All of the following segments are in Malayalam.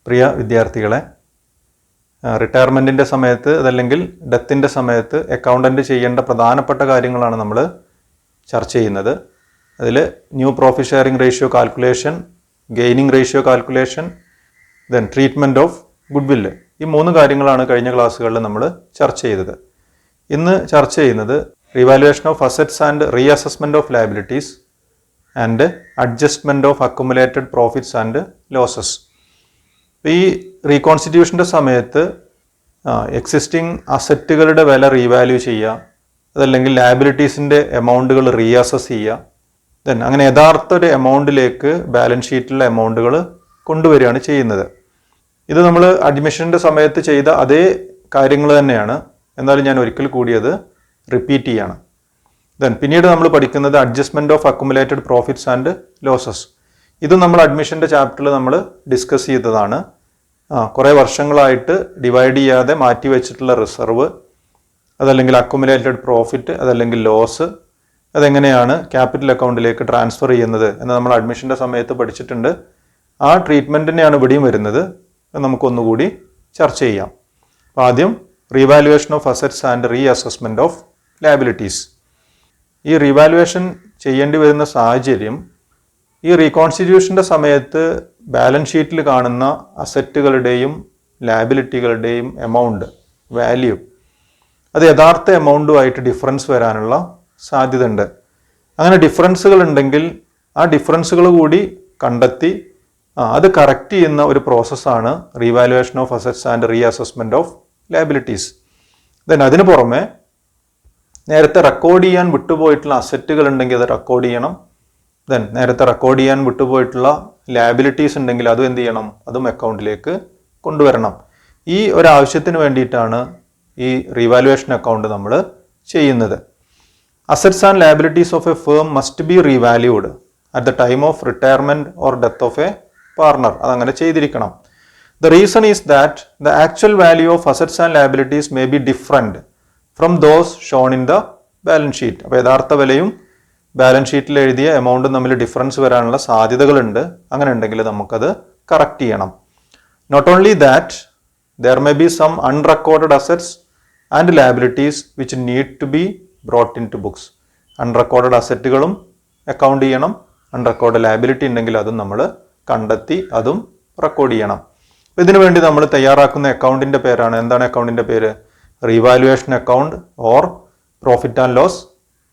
പ്രിയ വിദ്യാർത്ഥികളെ, റിട്ടയർമെൻറ്റിൻ്റെ സമയത്ത് അതല്ലെങ്കിൽ ഡെത്തിൻ്റെ സമയത്ത് അക്കൗണ്ടൻറ്റ് ചെയ്യേണ്ട പ്രധാനപ്പെട്ട കാര്യങ്ങളാണ് നമ്മൾ ചർച്ച ചെയ്യുന്നത്. അതിൽ new profit sharing ratio calculation, gaining ratio calculation, then treatment of good വില്ല്. ഈ 3 കാര്യങ്ങളാണ് കഴിഞ്ഞ ക്ലാസ്സുകളിൽ നമ്മൾ ചർച്ച ചെയ്തത്. ഇന്ന് ചർച്ച ചെയ്യുന്നത് revaluation of assets and reassessment of liabilities and adjustment of accumulated profits and losses. ഈ റീകോൺസ്റ്റിറ്റ്യൂഷൻ്റെ സമയത്ത് എക്സിസ്റ്റിംഗ് അസറ്റുകളുടെ വില റീവാല്യൂ ചെയ്യുക, അതല്ലെങ്കിൽ ലയബിലിറ്റീസിൻ്റെ എമൗണ്ടുകൾ റീഅസസ് ചെയ്യുക, ദെൻ അങ്ങനെ യഥാർത്ഥ ഒരു എമൗണ്ടിലേക്ക് ബാലൻസ് ഷീറ്റിലെ എമൗണ്ടുകൾ കൊണ്ടുവരികയാണ് ചെയ്യുന്നത്. ഇത് നമ്മൾ അഡ്മിഷൻ്റെ സമയത്ത് ചെയ്ത അതേ കാര്യങ്ങൾ തന്നെയാണ്, എന്നാലും ഞാൻ ഒരിക്കൽ കൂടി അത് റിപ്പീറ്റ് ചെയ്യാണ്. ദെൻ പിന്നീട് നമ്മൾ പഠിക്കുന്നത് adjustment of accumulated profits and losses. ഇത് നമ്മൾ അഡ്മിഷൻ്റെ ചാപ്റ്ററിൽ നമ്മൾ ഡിസ്കസ് ചെയ്തതാണ്. കുറേ വർഷങ്ങളായിട്ട് ഡിവൈഡ് ചെയ്യാതെ മാറ്റി വെച്ചിട്ടുള്ള റിസർവ്, അതല്ലെങ്കിൽ അക്കുമുലേറ്റഡ് പ്രോഫിറ്റ്, അതല്ലെങ്കിൽ ലോസ്, അതെങ്ങനെയാണ് ക്യാപിറ്റൽ അക്കൗണ്ടിലേക്ക് ട്രാൻസ്ഫർ ചെയ്യുന്നത് എന്ന് നമ്മൾ അഡ്മിഷൻ്റെ സമയത്ത് പഠിച്ചിട്ടുണ്ട്. ആ ട്രീറ്റ്മെൻറ്റിനെയാണ് ഇവിടെയും വരുന്നത്. നമുക്കൊന്നുകൂടി ചർച്ച ചെയ്യാം. അപ്പോൾ ആദ്യം revaluation of assets and reassessment of liabilities. ഈ റീവാലുവേഷൻ ചെയ്യേണ്ടി വരുന്ന സാഹചര്യം, ഈ റീകോൺസ്റ്റിറ്റ്യൂഷൻ്റെ സമയത്ത് ബാലൻസ് ഷീറ്റിൽ കാണുന്ന അസറ്റുകളുടെയും ലയബിലിറ്റികളുടെയും എമൗണ്ട്, വാല്യൂ, അത് യഥാർത്ഥ എമൗണ്ടുമായിട്ട് ഡിഫറൻസ് വരാനുള്ള സാധ്യത ഉണ്ട്. അങ്ങനെ ഡിഫറൻസുകൾ ഉണ്ടെങ്കിൽ ആ ഡിഫറൻസുകൾ കൂടി കണ്ടെത്തി അത് കറക്റ്റ് ചെയ്യുന്ന ഒരു പ്രോസസ്സാണ് revaluation of assets and reassessment of liabilities. Then അതിന് പുറമെ നേരത്തെ റെക്കോർഡ് ചെയ്യാൻ വിട്ടുപോയിട്ടുള്ള അസറ്റുകൾ ഉണ്ടെങ്കിൽ അത് റെക്കോർഡ് ചെയ്യണം. ദെൻ നേരത്തെ റെക്കോർഡ് ചെയ്യാൻ വിട്ടുപോയിട്ടുള്ള ലയബിലിറ്റീസ് ഉണ്ടെങ്കിൽ അതും എന്ത് ചെയ്യണം, അതും അക്കൗണ്ടിലേക്ക് കൊണ്ടുവരണം. ഈ ഒരാവശ്യത്തിന് വേണ്ടിയിട്ടാണ് ഈ റീവാലുവേഷൻ അക്കൗണ്ട് നമ്മൾ ചെയ്യുന്നത്. Assets and liabilities of A firm must be revalued at the time of retirement or death of A partner. അതങ്ങനെ ചെയ്തിരിക്കണം. The reason is that the actual value of assets and liabilities may be different from those shown in the balance sheet. അപ്പോൾ യഥാർത്ഥ വിലയും ബാലൻസ് ഷീറ്റിൽ എഴുതിയ എമൗണ്ടും തമ്മിൽ ഡിഫറൻസ് വരാനുള്ള സാധ്യതകളുണ്ട്. അങ്ങനെ ഉണ്ടെങ്കിൽ നമുക്കത് കറക്റ്റ് ചെയ്യണം. Not only that, there may be some unrecorded assets and liabilities which need to be brought in to books. Unrecorded അസറ്റുകളും അക്കൗണ്ട് ചെയ്യണം, അൺറെക്കോർഡ് ലയബിലിറ്റി ഉണ്ടെങ്കിൽ അതും നമ്മൾ കണ്ടെത്തി അതും റെക്കോർഡ് ചെയ്യണം. അപ്പോൾ ഇതിനു വേണ്ടി നമ്മൾ തയ്യാറാക്കുന്ന അക്കൗണ്ടിൻ്റെ പേരാണ്, എന്താണ് അക്കൗണ്ടിൻ്റെ പേര്? Revaluation account or profit and loss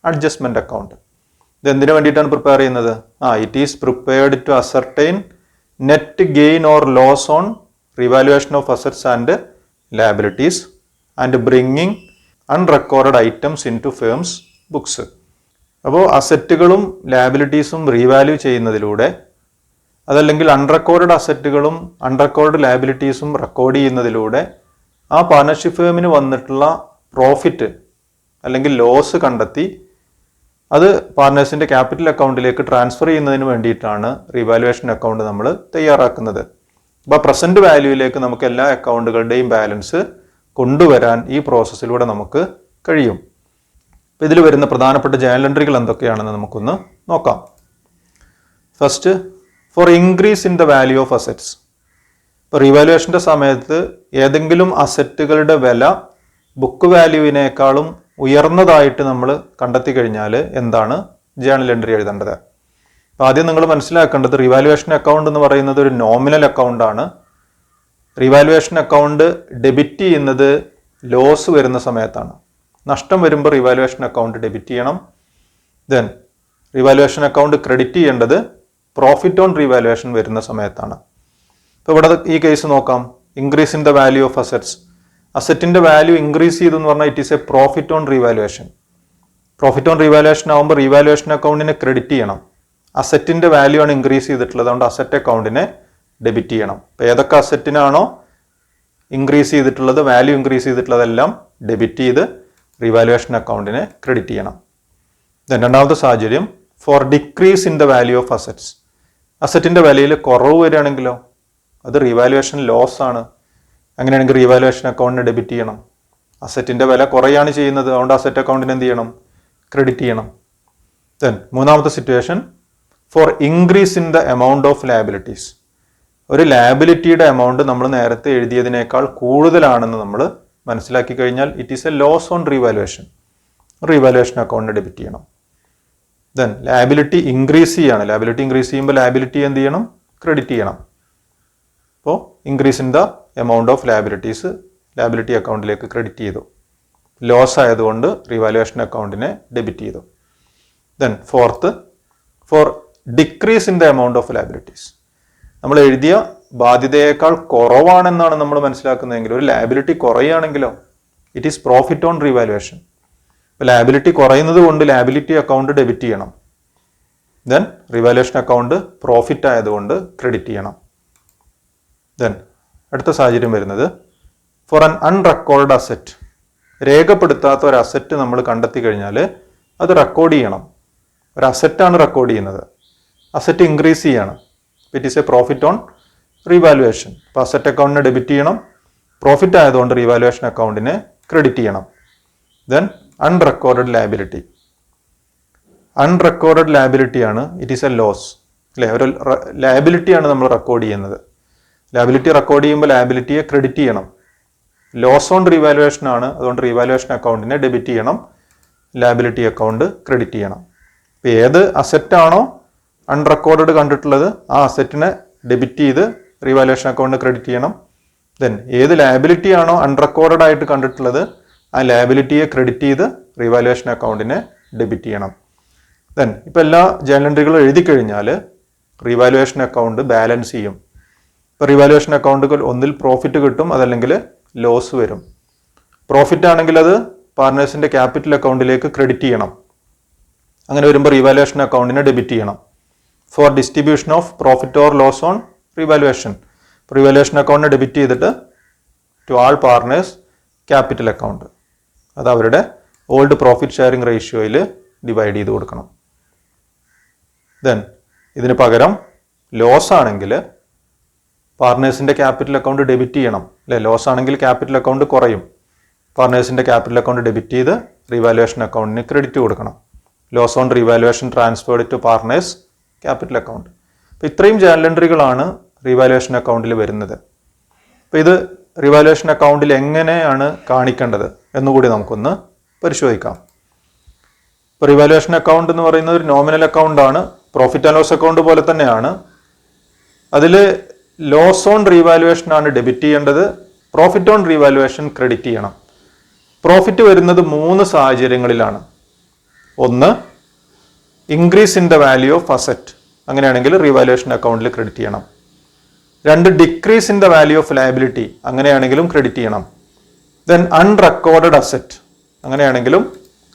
adjustment account. ഇത് എന്തിനു വേണ്ടിയിട്ടാണ് പ്രിപ്പയർ ചെയ്യുന്നത്? It is prepared to ascertain net gain or loss on revaluation of assets and liabilities and bringing unrecorded items into firms books. അപ്പോൾ അസറ്റുകളും ലയബിലിറ്റീസും റീവാല്യൂ ചെയ്യുന്നതിലൂടെ, അതല്ലെങ്കിൽ അൺറെക്കോർഡ് അസറ്റുകളും അൺറെക്കോർഡ് ലയബിലിറ്റീസും റെക്കോർഡ് ചെയ്യുന്നതിലൂടെ ആ പാർട്ണർഷിപ്പ് ഫേമിന് വന്നിട്ടുള്ള പ്രോഫിറ്റ് അല്ലെങ്കിൽ ലോസ് കണ്ടെത്തി അത് പാർട്ട്നേഴ്സിൻ്റെ ക്യാപിറ്റൽ അക്കൗണ്ടിലേക്ക് ട്രാൻസ്ഫർ ചെയ്യുന്നതിന് വേണ്ടിയിട്ടാണ് റീവാലുവേഷൻ അക്കൗണ്ട് നമ്മൾ തയ്യാറാക്കുന്നത്. അപ്പോൾ പ്രസൻറ്റ് വാല്യൂയിലേക്ക് നമുക്ക് എല്ലാ അക്കൗണ്ടുകളുടെയും ബാലൻസ് കൊണ്ടുവരാൻ ഈ പ്രോസസ്സിലൂടെ നമുക്ക് കഴിയും. അപ്പോൾ ഇതിൽ വരുന്ന പ്രധാനപ്പെട്ട ജേണൽ എൻട്രികൾ എന്തൊക്കെയാണെന്ന് നമുക്കൊന്ന് നോക്കാം. First, for increase in the value of assets. ഇപ്പോൾ റീവാലുവേഷൻ്റെ സമയത്ത് ഏതെങ്കിലും അസറ്റുകളുടെ വില ബുക്ക് വാല്യൂവിനേക്കാളും ഉയർന്നതായിട്ട് നമ്മൾ കണ്ടെത്തി കഴിഞ്ഞാൽ എന്താണ് ജേണൽ എൻട്രി എഴുതേണ്ടത്? അപ്പോൾ ആദ്യം നിങ്ങൾ മനസ്സിലാക്കേണ്ടത് റീവാലുവേഷൻ അക്കൗണ്ട് എന്ന് പറയുന്നത് ഒരു നോമിനൽ അക്കൗണ്ടാണ്. റീവാലുവേഷൻ അക്കൗണ്ട് ഡെബിറ്റ് ചെയ്യുന്നത് ലോസ് വരുന്ന സമയത്താണ്. നഷ്ടം വരുമ്പോൾ റീവാലുവേഷൻ അക്കൗണ്ട് ഡെബിറ്റ് ചെയ്യണം. ദെൻ റീവാലുവേഷൻ അക്കൗണ്ട് ക്രെഡിറ്റ് ചെയ്യേണ്ടത് പ്രോഫിറ്റ് ഓൺ റീവാലുവേഷൻ വരുന്ന സമയത്താണ്. ഇപ്പോൾ ഇവിടെ ഈ കേസ് നോക്കാം. Increase in the value of assets. അസറ്റിൻ്റെ വാല്യൂ ഇൻക്രീസ് ചെയ്തു എന്ന് പറഞ്ഞാൽ it is a profit on revaluation. Profit on revaluation ആകുമ്പോൾ റീവാലുവേഷൻ അക്കൗണ്ടിനെ ക്രെഡിറ്റ് ചെയ്യണം. അസറ്റിൻ്റെ വാല്യൂ ആണ് ഇൻക്രീസ് ചെയ്തിട്ടുള്ളത്, അതുകൊണ്ട് അസറ്റ് അക്കൗണ്ടിനെ ഡെബിറ്റ് ചെയ്യണം. അപ്പോൾ ഏതൊക്കെ അസറ്റിനാണോ ഇൻക്രീസ് ചെയ്തിട്ടുള്ളത്, വാല്യൂ ഇൻക്രീസ് ചെയ്തിട്ടുള്ളതെല്ലാം ഡെബിറ്റ് ചെയ്ത് റീവാലുവേഷൻ അക്കൗണ്ടിനെ ക്രെഡിറ്റ് ചെയ്യണം. ദെൻ രണ്ടാമത്തെ സാഹചര്യം, for decrease in the value of assets. അസറ്റിൻ്റെ വിലയിൽ കുറവ് വരികയാണെങ്കിലോ അത് റീവാലുവേഷൻ ലോസ് ആണ്. അങ്ങനെയാണെങ്കിൽ റീവാലുവേഷൻ അക്കൗണ്ടിനെ ഡെബിറ്റ് ചെയ്യണം. അസറ്റിൻ്റെ വില കുറയാണ് ചെയ്യുന്നത്, അതുകൊണ്ട് അസറ്റ് അക്കൗണ്ടിന് എന്ത് ചെയ്യണം? ക്രെഡിറ്റ് ചെയ്യണം. ദെൻ മൂന്നാമത്തെ situation, for increase in the amount of liabilities. ഒരു ലാബിലിറ്റിയുടെ എമൗണ്ട് നമ്മൾ നേരത്തെ എഴുതിയതിനേക്കാൾ കൂടുതലാണെന്ന് നമ്മൾ മനസ്സിലാക്കി കഴിഞ്ഞാൽ it is a loss on revaluation. Revaluation അക്കൗണ്ടിന് ഡെബിറ്റ് ചെയ്യണം. ദെൻ ലാബിലിറ്റി ഇൻക്രീസ് ചെയ്യാണ്. ലാബിലിറ്റി ഇൻക്രീസ് ചെയ്യുമ്പോൾ ലാബിലിറ്റി എന്ത് ചെയ്യണം? ക്രെഡിറ്റ് ചെയ്യണം. അപ്പോൾ increase in the amount of liabilities liability അക്കൗണ്ടിലേക്ക് ക്രെഡിറ്റ് ചെയ്തു. ലോസ് ആയതുകൊണ്ട് റീവാലുവേഷൻ അക്കൗണ്ടിനെ ഡെബിറ്റ് ചെയ്തു. Then fourth, for decrease in the amount of liabilities. നമ്മൾ എഴുതിയ ബാധ്യതയേക്കാൾ കുറവാണെന്നാണ് നമ്മൾ മനസ്സിലാക്കുന്നതെങ്കിൽ, ഒരു ലാബിലിറ്റി കുറയുകയാണെങ്കിലോ it is profit on revaluation. ഇപ്പോൾ ലാബിലിറ്റി കുറയുന്നത് കൊണ്ട് ലാബിലിറ്റി അക്കൗണ്ട് ഡെബിറ്റ് ചെയ്യണം. ദെൻ റീവാലുവേഷൻ അക്കൗണ്ട് പ്രോഫിറ്റ് ആയതുകൊണ്ട് ക്രെഡിറ്റ് ചെയ്യണം. ദെൻ അടുത്ത സാഹചര്യം വരുന്നത് ഫോർ ആൻ അൺറെക്കോർഡ് അസെറ്റ്. രേഖപ്പെടുത്താത്ത ഒരു അസെറ്റ് നമ്മൾ കണ്ടെത്തി കഴിഞ്ഞാൽ അത് റെക്കോർഡ് ചെയ്യണം. ഒരു അസെറ്റാണ് റെക്കോർഡ് ചെയ്യുന്നത്. അസെറ്റ് ഇൻക്രീസ് ചെയ്യണം. It is a profit on revaluation. അപ്പോൾ അസെറ്റ് അക്കൗണ്ടിനെ ഡെബിറ്റ് ചെയ്യണം. പ്രോഫിറ്റ് ആയതുകൊണ്ട് റീവാലുവേഷൻ അക്കൗണ്ടിനെ ക്രെഡിറ്റ് ചെയ്യണം. Then unrecorded liability. അൺറെക്കോർഡഡ് ലാബിലിറ്റിയാണ് ഇറ്റ് ഈസ് എ ലോസ് അല്ലേ. ഒരു ലാബിലിറ്റിയാണ് നമ്മൾ റെക്കോർഡ് ചെയ്യുന്നത്. ലാബിലിറ്റി റെക്കോർഡ് ചെയ്യുമ്പോൾ ലാബിലിറ്റിയെ ക്രെഡിറ്റ് ചെയ്യണം. ലോസ് ഓൺ റീവാലുവേഷൻ ആണ്, അതുകൊണ്ട് റീവാലുവേഷൻ അക്കൗണ്ടിനെ ഡെബിറ്റ് ചെയ്യണം. ലാബിലിറ്റി അക്കൗണ്ട് ക്രെഡിറ്റ് ചെയ്യണം. ഇപ്പോൾ ഏത് അസെറ്റാണോ അൺറെക്കോർഡഡ് കണ്ടിട്ടുള്ളത് ആ അസെറ്റിനെ ഡെബിറ്റ് ചെയ്ത് റീവാലുവേഷൻ അക്കൗണ്ടിന് ക്രെഡിറ്റ് ചെയ്യണം. ദെൻ ഏത് ലാബിലിറ്റി ആണോ അൺറെക്കോർഡഡ് ആയിട്ട് കണ്ടിട്ടുള്ളത് ആ ലാബിലിറ്റിയെ ക്രെഡിറ്റ് ചെയ്ത് റീവാലുവേഷൻ അക്കൗണ്ടിനെ ഡെബിറ്റ് ചെയ്യണം. ദെൻ ഇപ്പോൾ എല്ലാ ജേണൽ എൻട്രികളും എഴുതി കഴിഞ്ഞാൽ റീവാലുവേഷൻ അക്കൗണ്ട് ബാലൻസ് ചെയ്യും. ഇപ്പോൾ റീവാലുവേഷൻ അക്കൗണ്ടുകൾ ഒന്നിൽ പ്രോഫിറ്റ് കിട്ടും, അതല്ലെങ്കിൽ ലോസ് വരും. പ്രോഫിറ്റ് ആണെങ്കിൽ അത് പാർട്ട്നേഴ്സിൻ്റെ ക്യാപിറ്റൽ അക്കൗണ്ടിലേക്ക് ക്രെഡിറ്റ് ചെയ്യണം. അങ്ങനെ വരുമ്പോൾ റീവാലുവേഷൻ അക്കൗണ്ടിനെ ഡെബിറ്റ് ചെയ്യണം. For distribution of profit or loss on revaluation. Revaluation അക്കൗണ്ടിനെ ഡെബിറ്റ് ചെയ്തിട്ട് to all partners capital account, അത് അവരുടെ ഓൾഡ് പ്രോഫിറ്റ് ഷെയറിംഗ് റേഷ്യോയിൽ ഡിവൈഡ് ചെയ്ത് കൊടുക്കണം. ദെൻ ഇതിന് പകരം ലോസ് ആണെങ്കിൽ പാർട്ട്നേഴ്സിൻ്റെ ക്യാപിറ്റൽ അക്കൗണ്ട് ഡെബിറ്റ് ചെയ്യണം അല്ലേ. ലോസ് ആണെങ്കിൽ ക്യാപിറ്റൽ അക്കൗണ്ട് കുറയും. പാർട്ട്നേഴ്സിൻ്റെ ക്യാപിറ്റൽ അക്കൗണ്ട് ഡെബിറ്റ് ചെയ്ത് റീവാലുവേഷൻ അക്കൗണ്ടിന് ക്രെഡിറ്റ് കൊടുക്കണം. Loss on revaluation transferred to partners capital account. അപ്പോൾ ഇത്രയും ജേണൽ എൻട്രികളാണ് റീവാലുവേഷൻ അക്കൗണ്ടിൽ വരുന്നത്. അപ്പോൾ ഇത് റീവാലുവേഷൻ അക്കൗണ്ടിൽ എങ്ങനെയാണ് കാണിക്കേണ്ടത് എന്നുകൂടി നമുക്കൊന്ന് പരിശോധിക്കാം. ഇപ്പോൾ റീവാലുവേഷൻ അക്കൗണ്ട് എന്ന് പറയുന്നത് ഒരു നോമിനൽ അക്കൗണ്ടാണ്. പ്രോഫിറ്റ് ആൻഡ് ലോസ് അക്കൗണ്ട് പോലെ തന്നെയാണ്. അതിൽ ലോസ് ഓൺ റീവാലുവേഷൻ ആണ് ഡെബിറ്റ് ചെയ്യേണ്ടത്. പ്രോഫിറ്റ് ഓൺ റീവാലുവേഷൻ ക്രെഡിറ്റ് ചെയ്യണം. പ്രോഫിറ്റ് വരുന്നത് 3 സാഹചര്യങ്ങളിലാണ്. ഒന്ന്, increase in the value of asset, അങ്ങനെയാണെങ്കിൽ റീവാലുവേഷൻ അക്കൗണ്ടിൽ ക്രെഡിറ്റ് ചെയ്യണം. 2, decrease in the value of liability, അങ്ങനെയാണെങ്കിലും ക്രെഡിറ്റ് ചെയ്യണം. ദെൻ അൺറെക്കോർഡഡ് അസെറ്റ്, അങ്ങനെയാണെങ്കിലും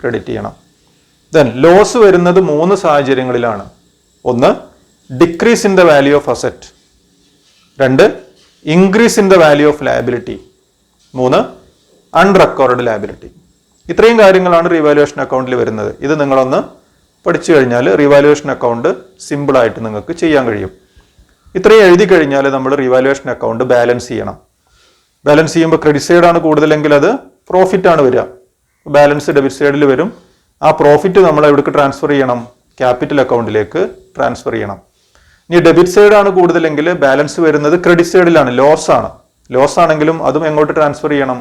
ക്രെഡിറ്റ് ചെയ്യണം. ദെൻ ലോസ് വരുന്നത് 3 സാഹചര്യങ്ങളിലാണ്. ഒന്ന്, decrease in the value of asset. 2, increase in the value of liability. 3, unrecorded liability. ഇത്രയും കാര്യങ്ങളാണ് റീവാലുവേഷൻ അക്കൗണ്ടിൽ വരുന്നത്. ഇത് നിങ്ങളൊന്ന് പഠിച്ചു കഴിഞ്ഞാൽ റീവാലുവേഷൻ അക്കൗണ്ട് സിമ്പിളായിട്ട് നിങ്ങൾക്ക് ചെയ്യാൻ കഴിയും. ഇത്രയും എഴുതി കഴിഞ്ഞാൽ നമ്മൾ റീവാലുവേഷൻ അക്കൗണ്ട് ബാലൻസ് ചെയ്യണം. ബാലൻസ് ചെയ്യുമ്പോൾ ക്രെഡിറ്റ് സൈഡാണ് കൂടുതലെങ്കിൽ അത് പ്രോഫിറ്റ് ആണ് വരിക. ബാലൻസ് ഡെബിറ്റ് സൈഡിൽ വരും. ആ പ്രോഫിറ്റ് നമ്മൾ എവിടേക്ക് ട്രാൻസ്ഫർ ചെയ്യണം? ക്യാപിറ്റൽ അക്കൗണ്ടിലേക്ക് ട്രാൻസ്ഫർ ചെയ്യണം. ഇനി ഡെബിറ്റ് സൈഡാണ് കൂടുതലെങ്കിൽ ബാലൻസ് വരുന്നത് ക്രെഡിറ്റ് സൈഡിലാണ്, ലോസ് ആണ്. ലോസ് ആണെങ്കിലും അതും എങ്ങോട്ട് ട്രാൻസ്ഫർ ചെയ്യണം?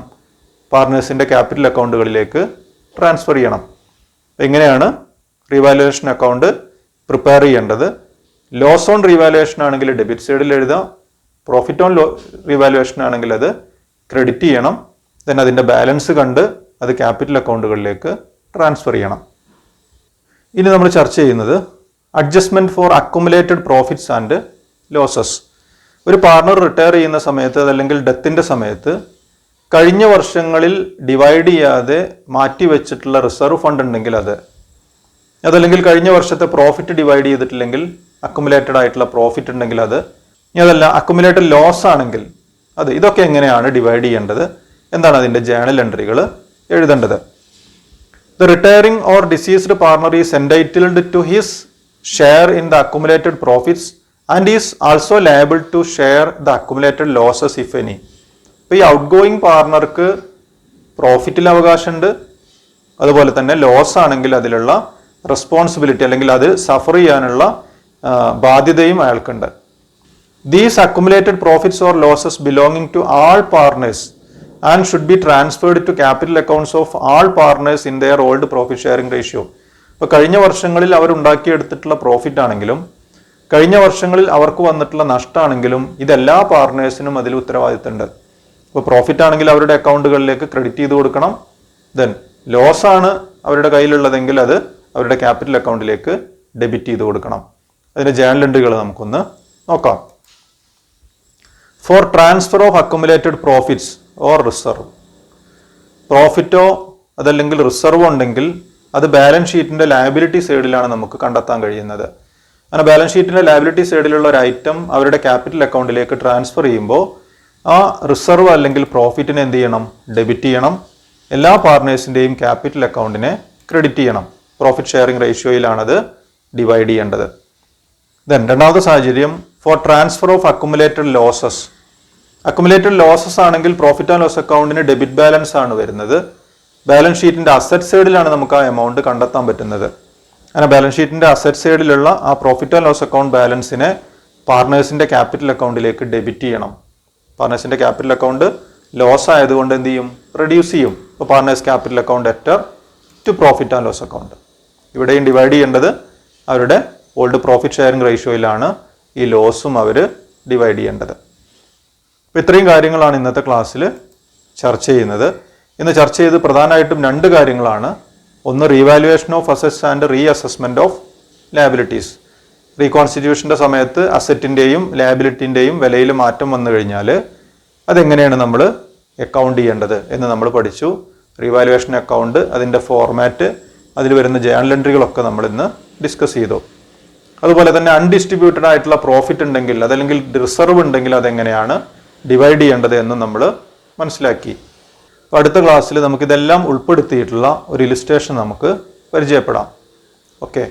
പാർട്ട്നേഴ്സിൻ്റെ ക്യാപിറ്റൽ അക്കൗണ്ടുകളിലേക്ക് ട്രാൻസ്ഫർ ചെയ്യണം. എങ്ങനെയാണ് റീവാലുവേഷൻ അക്കൗണ്ട് പ്രിപ്പയർ ചെയ്യേണ്ടത്? ലോസ് ഓൺ റീവാലുവേഷൻ ആണെങ്കിൽ ഡെബിറ്റ് സൈഡിൽ എഴുതാം. പ്രോഫിറ്റ് ഓൺ റീവാലുവേഷൻ ആണെങ്കിൽ അത് ക്രെഡിറ്റ് ചെയ്യണം. ദെൻ അതിൻ്റെ ബാലൻസ് കണ്ട് അത് ക്യാപിറ്റൽ അക്കൗണ്ടുകളിലേക്ക് ട്രാൻസ്ഫർ ചെയ്യണം. ഇനി നമ്മൾ ചർച്ച ചെയ്യുന്നത് adjustment for accumulated profits and losses. ഒരു പാർട്ണർ റിട്ടയർ ചെയ്യുന്ന സമയത്ത് അതല്ലെങ്കിൽ ഡെത്തിൻ്റെ സമയത്ത് കഴിഞ്ഞ വർഷങ്ങളിൽ ഡിവൈഡ് ചെയ്യാതെ മാറ്റി വെച്ചിട്ടുള്ള റിസർവ് ഫണ്ട് ഉണ്ടെങ്കിൽ അതല്ലെങ്കിൽ കഴിഞ്ഞ വർഷത്തെ പ്രോഫിറ്റ് ഡിവൈഡ് ചെയ്തിട്ടില്ലെങ്കിൽ അക്കുമുലേറ്റഡ് ആയിട്ടുള്ള പ്രോഫിറ്റ് ഉണ്ടെങ്കിൽ ഇനി അതല്ല അക്കുമുലേറ്റഡ് ലോസ് ആണെങ്കിൽ ഇതൊക്കെ എങ്ങനെയാണ് ഡിവൈഡ് ചെയ്യേണ്ടത്? എന്താണ് അതിൻ്റെ ജേണൽ എൻട്രികൾ എഴുതേണ്ടത്? The retiring or deceased partner is entitled to his share in the accumulated profits and is also liable to share the accumulated losses if any. ഇപ്പോൾ ഈ ഔട്ട് ഗോയിങ് പാർട്ണർക്ക് പ്രോഫിറ്റിൽ അവകാശമുണ്ട്, അതുപോലെ തന്നെ ലോസ് ആണെങ്കിൽ അതിലുള്ള റെസ്പോൺസിബിലിറ്റി അല്ലെങ്കിൽ അത് സഫർ ചെയ്യാനുള്ള ബാധ്യതയും അയാൾക്കുണ്ട്. These accumulated profits or losses belonging to all partners and should be transferred to capital accounts of all partners in their old profit sharing ratio. ഇപ്പോൾ കഴിഞ്ഞ വർഷങ്ങളിൽ അവരുണ്ടാക്കിയെടുത്തിട്ടുള്ള പ്രോഫിറ്റ് ആണെങ്കിലും കഴിഞ്ഞ വർഷങ്ങളിൽ അവർക്ക് വന്നിട്ടുള്ള നഷ്ടമാണെങ്കിലും ഇതെല്ലാ പാർട്ട്നേഴ്സിനും അതിൽ ഉത്തരവാദിത്തമുണ്ട്. ഇപ്പോൾ പ്രോഫിറ്റ് ആണെങ്കിൽ അവരുടെ അക്കൗണ്ടുകളിലേക്ക് ക്രെഡിറ്റ് ചെയ്ത് കൊടുക്കണം. ദെൻ ലോസ് ആണ് അവരുടെ കയ്യിലുള്ളതെങ്കിൽ അത് അവരുടെ ക്യാപിറ്റൽ അക്കൗണ്ടിലേക്ക് ഡെബിറ്റ് ചെയ്ത് കൊടുക്കണം. അതിന്റെ ജേണൽ എൻട്രികൾ നമുക്കൊന്ന് നോക്കാം. For transfer of accumulated profits or reserve, പ്രോഫിറ്റോ അതല്ലെങ്കിൽ റിസർവോ ഉണ്ടെങ്കിൽ അത് ബാലൻസ് ഷീറ്റിന്റെ ലയബിലിറ്റി സൈഡിലാണ് നമുക്ക് കണ്ടെത്താൻ കഴിയുന്നത്. അങ്ങനെ ബാലൻസ് ഷീറ്റിന്റെ ലയബിലിറ്റി സൈഡിലുള്ള ഒരു ഐറ്റം അവരുടെ ക്യാപിറ്റൽ അക്കൗണ്ടിലേക്ക് ട്രാൻസ്ഫർ ചെയ്യുമ്പോൾ ആ റിസർവ് അല്ലെങ്കിൽ പ്രോഫിറ്റിനെ എന്ത് ചെയ്യണം? ഡെബിറ്റ് ചെയ്യണം. എല്ലാ പാർട്ട്നേഴ്സിന്റെയും ക്യാപിറ്റൽ അക്കൗണ്ടിനെ ക്രെഡിറ്റ് ചെയ്യണം. പ്രോഫിറ്റ് ഷെയറിംഗ് റേഷ്യോയിലാണത് ഡിവൈഡ് ചെയ്യേണ്ടത്. ദെൻ രണ്ടാമത്തെ സാഹചര്യം for transfer of accumulated losses. Accumulated losses ആണെങ്കിൽ പ്രോഫിറ്റ് ആൻഡ് ലോസ് അക്കൗണ്ടിന് ഡെബിറ്റ് ബാലൻസ് ആണ് വരുന്നത്. ബാലൻസ് ഷീറ്റിന്റെ അസറ്റ് സൈഡിലാണ് നമുക്ക് ആ എമൗണ്ട് കണ്ടെത്താൻ പറ്റുന്നത്. അങ്ങനെ ബാലൻസ് ഷീറ്റിന്റെ അസറ്റ് സൈഡിലുള്ള ആ പ്രോഫിറ്റ് ആൻഡ് ലോസ് അക്കൗണ്ട് ബാലൻസിനെ പാർട്ട്നേഴ്സിന്റെ ക്യാപിറ്റൽ അക്കൗണ്ടിലേക്ക് ഡെബിറ്റ് ചെയ്യണം. പാർട്ട്നേഴ്സിന്റെ ക്യാപിറ്റൽ അക്കൗണ്ട് ലോസ് ആയതുകൊണ്ട് എന്ത് ചെയ്യും? റെഡ്യൂസ് ചെയ്യും. ഇപ്പോൾ partners capital account debtor to profit and loss account. ഇവിടെയും ഡിവൈഡ് ചെയ്യേണ്ടത് അവരുടെ ഓൾഡ് പ്രോഫിറ്റ് ഷെയറിംഗ് റേഷ്യോയിലാണ് ഈ ലോസും അവർ ഡിവൈഡ് ചെയ്യേണ്ടത്. അപ്പോൾ ഇത്രയും കാര്യങ്ങളാണ് ഇന്നത്തെ ക്ലാസ്സിൽ ചർച്ച ചെയ്യുന്നത്. ഇന്ന് ചർച്ച ചെയ്ത് പ്രധാനമായിട്ടും രണ്ട് കാര്യങ്ങളാണ്. ഒന്ന് revaluation of assets and reassessment of liabilities. റീകോൺസ്റ്റിറ്റ്യൂഷൻ്റെ സമയത്ത് അസറ്റിൻ്റെയും ലയബിലിറ്റിൻ്റെയും വിലയിൽ മാറ്റം വന്നു കഴിഞ്ഞാൽ അതെങ്ങനെയാണ് നമ്മൾ അക്കൗണ്ട് ചെയ്യേണ്ടത് എന്ന് നമ്മൾ പഠിച്ചു. റീവാലുവേഷൻ അക്കൗണ്ട്, അതിൻ്റെ ഫോർമാറ്റ്, അതിൽ വരുന്ന ജേണൽ എൻട്രികളൊക്കെ നമ്മൾ ഇന്ന് ഡിസ്കസ് ചെയ്തു. അതുപോലെ തന്നെ അൺഡിസ്ട്രിബ്യൂട്ടഡ് ആയിട്ടുള്ള പ്രോഫിറ്റ് ഉണ്ടെങ്കിൽ അതല്ലെങ്കിൽ റിസർവ് ഉണ്ടെങ്കിൽ അതെങ്ങനെയാണ് ഡിവൈഡ് ചെയ്യേണ്ടത് എന്നും നമ്മൾ മനസ്സിലാക്കി. അടുത്ത ക്ലാസ്സിൽ നമുക്കിതെല്ലാം ഉൾപ്പെടുത്തിയിട്ടുള്ള ഒരു ഇലിസ്ട്രേഷൻ നമുക്ക് പരിചയപ്പെടാം. ഓക്കെ.